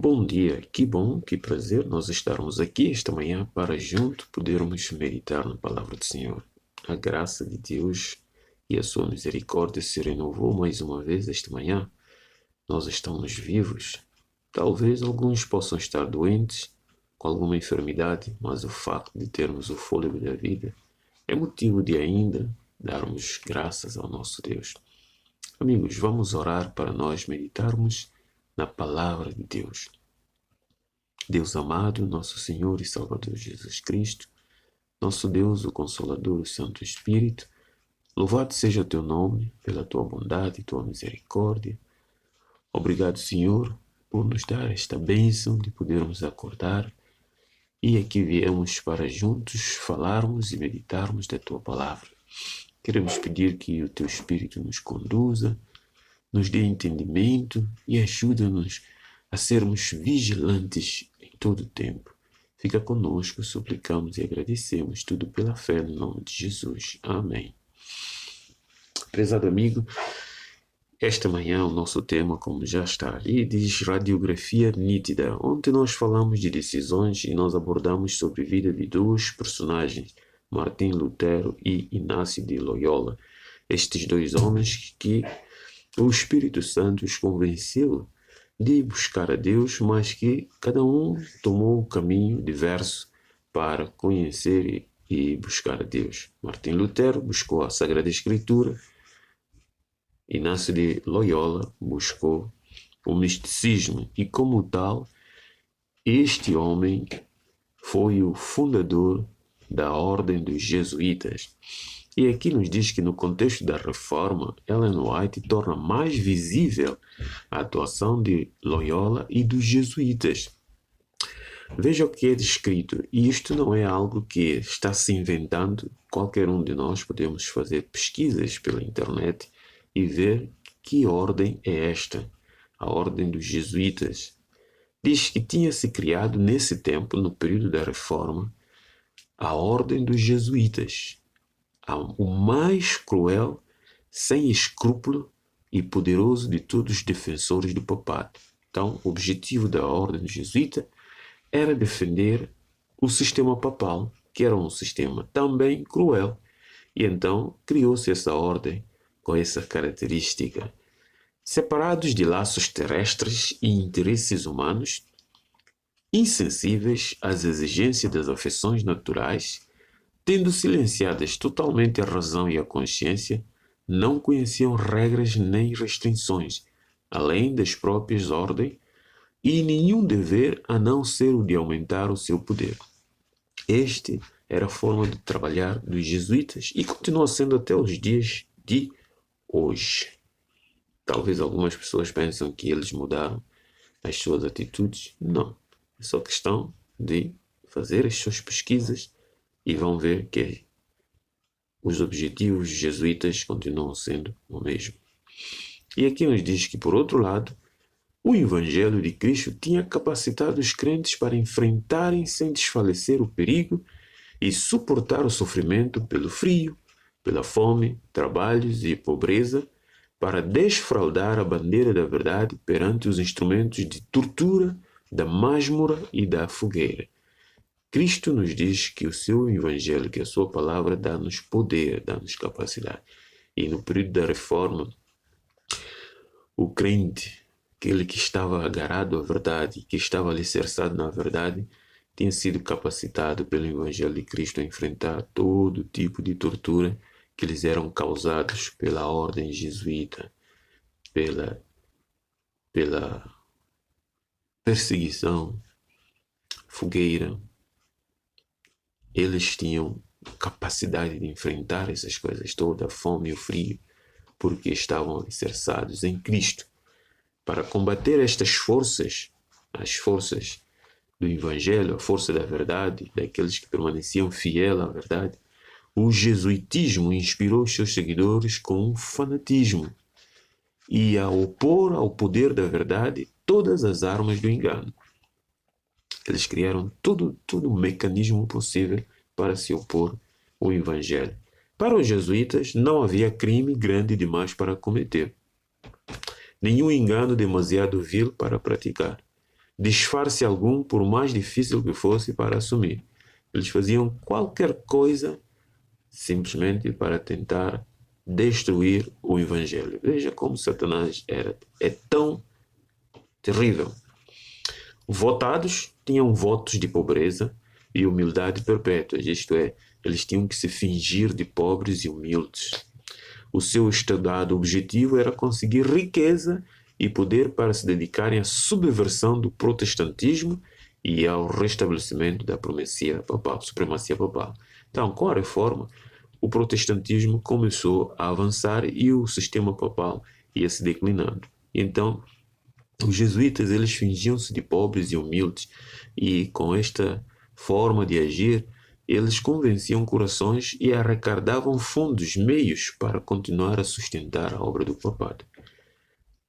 Bom dia, que bom, que prazer nós estarmos aqui esta manhã para junto podermos meditar na palavra do Senhor. A graça de Deus e a sua misericórdia se renovou mais uma vez esta manhã. Nós estamos vivos. Talvez alguns possam estar doentes, com alguma enfermidade, mas o facto de termos o fôlego da vida é motivo de ainda darmos graças ao nosso Deus. Amigos, vamos orar para nós meditarmos na palavra de Deus. Deus amado, nosso Senhor e Salvador Jesus Cristo, nosso Deus, o Consolador, o Santo Espírito, louvado seja o teu nome pela tua bondade e tua misericórdia. Obrigado, Senhor, por nos dar esta bênção de podermos acordar e aqui viemos para juntos falarmos e meditarmos da tua palavra. Queremos pedir que o teu Espírito nos conduza, nos dê entendimento e ajuda-nos a sermos vigilantes em todo o tempo. Fica conosco, suplicamos e agradecemos tudo pela fé no nome de Jesus. Amém. Prezado amigo, esta manhã o nosso tema, como já está ali, diz radiografia nítida. Ontem nós falamos de decisões e nós abordamos sobre a vida de dois personagens, Martim Lutero e Inácio de Loyola. Estes dois homens que o Espírito Santo os convenceu de buscar a Deus, mas que cada um tomou um caminho diverso para conhecer e buscar a Deus. Martim Lutero buscou a Sagrada Escritura, Inácio de Loyola buscou o misticismo e, como tal, este homem foi o fundador da Ordem dos Jesuítas. E aqui nos diz que no contexto da reforma, Ellen White torna mais visível a atuação de Loyola e dos jesuítas. Veja o que é descrito, e isto não é algo que está se inventando. Qualquer um de nós podemos fazer pesquisas pela internet e ver que ordem é esta, a Ordem dos Jesuítas. Diz que tinha se criado nesse tempo, no período da reforma, a Ordem dos Jesuítas, o mais cruel, sem escrúpulo e poderoso de todos os defensores do papado. Então, o objetivo da Ordem Jesuíta era defender o sistema papal, que era um sistema também cruel. E então criou-se essa ordem com essa característica. Separados de laços terrestres e interesses humanos, insensíveis às exigências das afeições naturais, tendo silenciadas totalmente a razão e a consciência, não conheciam regras nem restrições, além das próprias ordens, e nenhum dever a não ser o de aumentar o seu poder. Este era a forma de trabalhar dos jesuítas e continua sendo até os dias de hoje. Talvez algumas pessoas pensam que eles mudaram as suas atitudes. Não. É só questão de fazer as suas pesquisas e vão ver que os objetivos jesuítas continuam sendo o mesmo. E aqui nos diz que, por outro lado, o Evangelho de Cristo tinha capacitado os crentes para enfrentarem sem desfalecer o perigo e suportar o sofrimento pelo frio, pela fome, trabalhos e pobreza, para desfraldar a bandeira da verdade perante os instrumentos de tortura, da másmora e da fogueira. Cristo nos diz que o seu Evangelho, que a sua palavra, dá-nos poder, dá-nos capacidade. E no período da reforma, o crente, aquele que estava agarrado à verdade, que estava alicerçado na verdade, tinha sido capacitado pelo Evangelho de Cristo a enfrentar todo tipo de tortura que lhes eram causados pela ordem jesuíta, pela perseguição, fogueira. Eles tinham capacidade de enfrentar essas coisas todas, a fome e o frio, porque estavam alicerçados em Cristo. Para combater estas forças, as forças do Evangelho, a força da verdade, daqueles que permaneciam fiéis à verdade, o jesuitismo inspirou seus seguidores com um fanatismo e a opor ao poder da verdade todas as armas do engano. Eles criaram todo um mecanismo possível para se opor ao Evangelho. Para os jesuítas, não havia crime grande demais para cometer, nenhum engano demasiado vil para praticar, disfarce algum, por mais difícil que fosse, para assumir. Eles faziam qualquer coisa simplesmente para tentar destruir o Evangelho. Veja como Satanás é tão terrível. Votados tinham votos de pobreza e humildade perpétuas, isto é, eles tinham que se fingir de pobres e humildes. O seu estudado objetivo era conseguir riqueza e poder para se dedicarem à subversão do protestantismo e ao restabelecimento da supremacia papal. Então, com a reforma, o protestantismo começou a avançar e o sistema papal ia se declinando. Então, os jesuítas, eles fingiam-se de pobres e humildes, e com esta forma de agir, eles convenciam corações e arrecadavam fundos, meios para continuar a sustentar a obra do papado.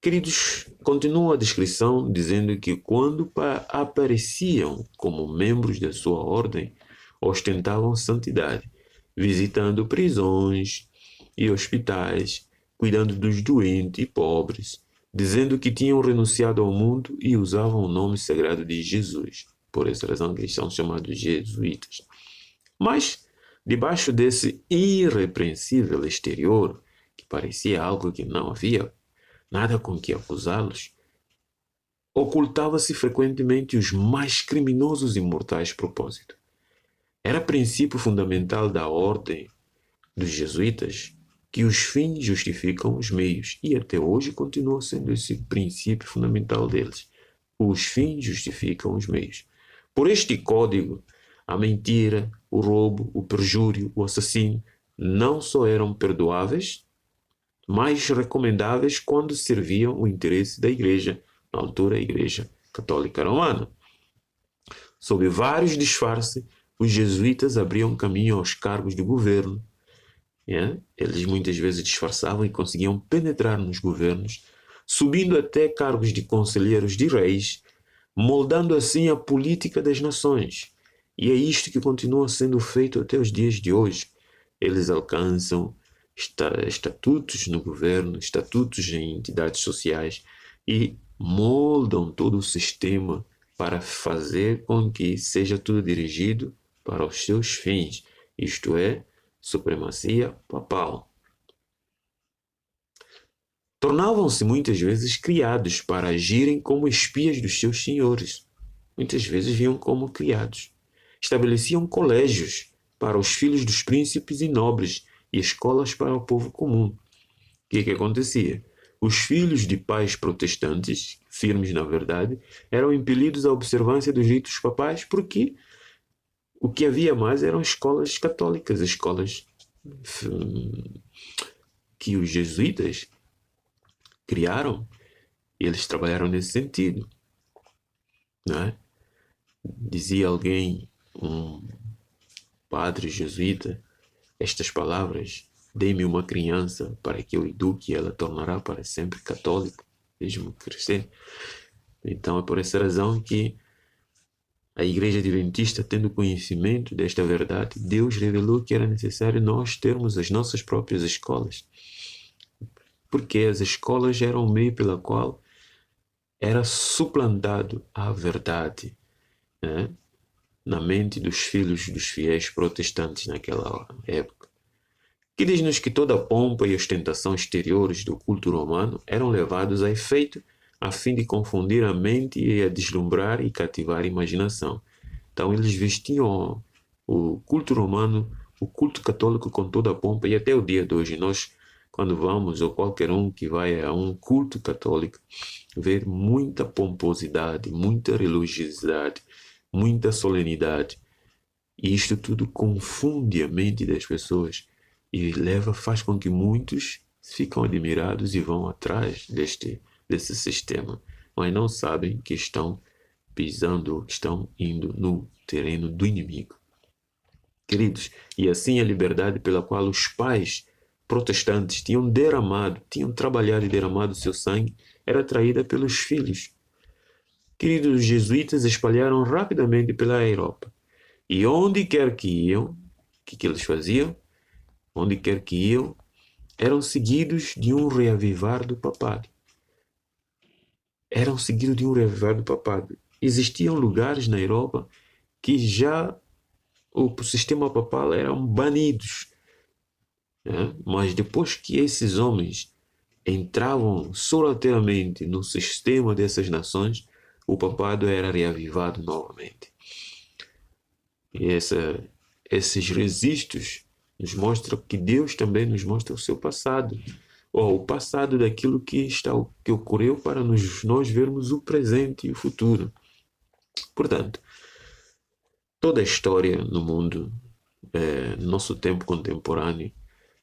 Queridos, continua a descrição dizendo que quando apareciam como membros da sua ordem, ostentavam santidade, visitando prisões e hospitais, cuidando dos doentes e pobres, dizendo que tinham renunciado ao mundo e usavam o nome sagrado de Jesus. Por essa razão que eles são chamados jesuítas. Mas, debaixo desse irrepreensível exterior, que parecia algo que não havia nada com que acusá-los, ocultava-se frequentemente os mais criminosos e mortais propósitos. Era princípio fundamental da ordem dos jesuítas que os fins justificam os meios, e até hoje continua sendo esse princípio fundamental deles. Os fins justificam os meios. Por este código, a mentira, o roubo, o perjúrio, o assassínio não só eram perdoáveis, mas recomendáveis quando serviam o interesse da Igreja, na altura a Igreja Católica Romana. Sob vários disfarces, os jesuítas abriam caminho aos cargos de governo. Eles muitas vezes disfarçavam e conseguiam penetrar nos governos, subindo até cargos de conselheiros de reis, moldando assim a política das nações. E é isto que continua sendo feito até os dias de hoje. Eles alcançam estatutos no governo, estatutos em entidades sociais e moldam todo o sistema para fazer com que seja tudo dirigido para os seus fins, isto é, supremacia papal. Tornavam-se muitas vezes criados para agirem como espias dos seus senhores. Muitas vezes viam como criados. Estabeleciam colégios para os filhos dos príncipes e nobres e escolas para o povo comum. O que acontecia? Os filhos de pais protestantes, firmes na verdade, eram impelidos à observância dos ritos papais porque o que havia mais eram escolas católicas, escolas que os jesuítas criaram, e eles trabalharam nesse sentido. Não é? Dizia alguém, um padre jesuíta, estas palavras: dê-me uma criança para que eu eduque, ela tornará para sempre católico, mesmo crescer. Então é por essa razão que a Igreja Adventista, tendo conhecimento desta verdade, Deus revelou que era necessário nós termos as nossas próprias escolas. Porque as escolas eram o meio pela qual era suplantado a verdade, né, na mente dos filhos dos fiéis protestantes naquela época. Que diz-nos que toda a pompa e ostentação exteriores do culto romano eram levados a efeito a fim de confundir a mente e a deslumbrar e cativar a imaginação. Então eles vestiam o culto romano, o culto católico com toda a pompa, e até o dia de hoje nós, quando vamos, ou qualquer um que vai a um culto católico, vê muita pomposidade, muita religiosidade, muita solenidade. E isto tudo confunde a mente das pessoas e faz com que muitos ficam admirados e vão atrás desse sistema, mas não sabem que estão pisando, que estão indo no terreno do inimigo. Queridos, e assim a liberdade pela qual os pais protestantes tinham trabalhado e derramado seu sangue, era traída pelos filhos. Queridos, os jesuítas espalharam rapidamente pela Europa. E onde quer que iam, o que eles faziam? Onde quer que iam, eram seguidos de um reavivar do papado. existiam lugares na Europa que já o sistema papal eram banidos, né? Mas depois que esses homens entravam sorrateiramente no sistema dessas nações, o papado era reavivado novamente. E esses registros nos mostram que Deus também nos mostra o seu passado, ou o passado daquilo que ocorreu para nós vermos o presente e o futuro. Portanto, toda a história no mundo, no nosso tempo contemporâneo,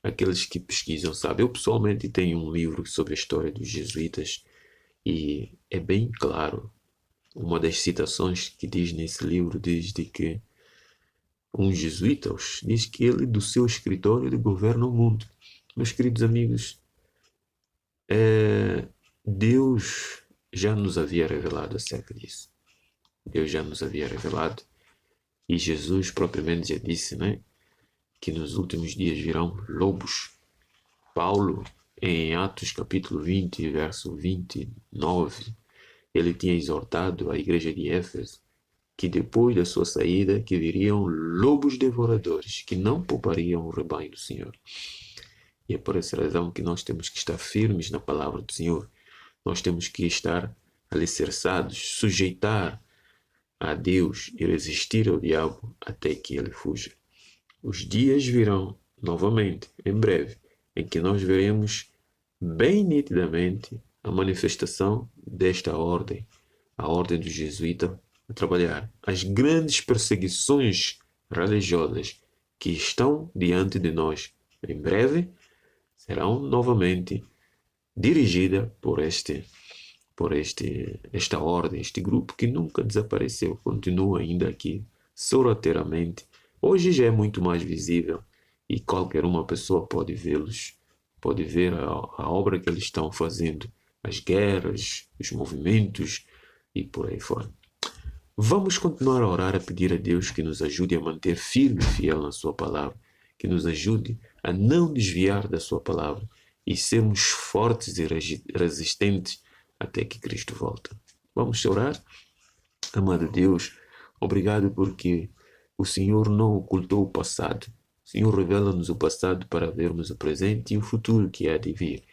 aqueles que pesquisam, sabe? Eu pessoalmente tenho um livro sobre a história dos jesuítas e é bem claro. Uma das citações que diz nesse livro diz de que um jesuíta diz que ele, do seu escritório, ele governa o mundo. Meus queridos amigos, Deus já nos havia revelado acerca disso. Deus já nos havia revelado. E Jesus propriamente já disse, né, que nos últimos dias virão lobos. Paulo, em Atos capítulo 20, verso 29, ele tinha exortado a igreja de Éfeso que depois da sua saída que viriam lobos devoradores que não poupariam o rebanho do Senhor. E é por essa razão que nós temos que estar firmes na palavra do Senhor. Nós temos que estar alicerçados, sujeitar a Deus e resistir ao diabo até que ele fuja. Os dias virão novamente, em breve, em que nós veremos bem nitidamente a manifestação desta ordem, a ordem do jesuíta a trabalhar. As grandes perseguições religiosas que estão diante de nós, em breve, serão novamente dirigidas esta ordem, este grupo que nunca desapareceu, continua ainda aqui, sorrateiramente. Hoje já é muito mais visível e qualquer uma pessoa pode vê-los, pode ver a obra que eles estão fazendo, as guerras, os movimentos e por aí fora. Vamos continuar a orar, a pedir a Deus que nos ajude a manter firme e fiel na sua palavra, que nos ajude a não desviar da sua palavra e sermos fortes e resistentes até que Cristo volte. Vamos orar? Amado Deus, obrigado porque o Senhor não ocultou o passado. O Senhor revela-nos o passado para vermos o presente e o futuro que há de vir.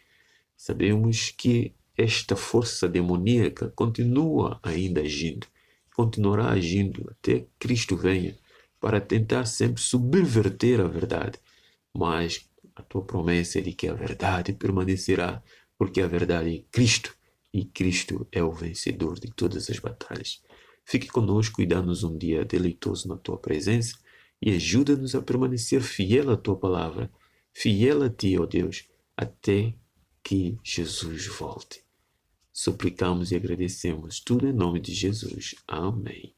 Sabemos que esta força demoníaca continua ainda agindo, continuará agindo até que Cristo venha para tentar sempre subverter a verdade. Mas a tua promessa é de que a verdade permanecerá, porque a verdade é Cristo e Cristo é o vencedor de todas as batalhas. Fique conosco e dá-nos um dia deleitoso na tua presença e ajuda-nos a permanecer fiel à tua palavra, fiel a ti, ó Deus, até que Jesus volte. Suplicamos e agradecemos tudo em nome de Jesus. Amém.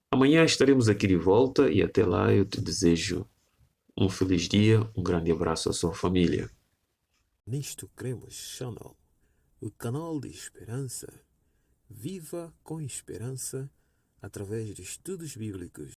Amanhã estaremos aqui de volta e até lá eu te desejo um feliz dia, um grande abraço à sua família. Nisto Cremos Channel, o canal de esperança. Viva com esperança através de estudos bíblicos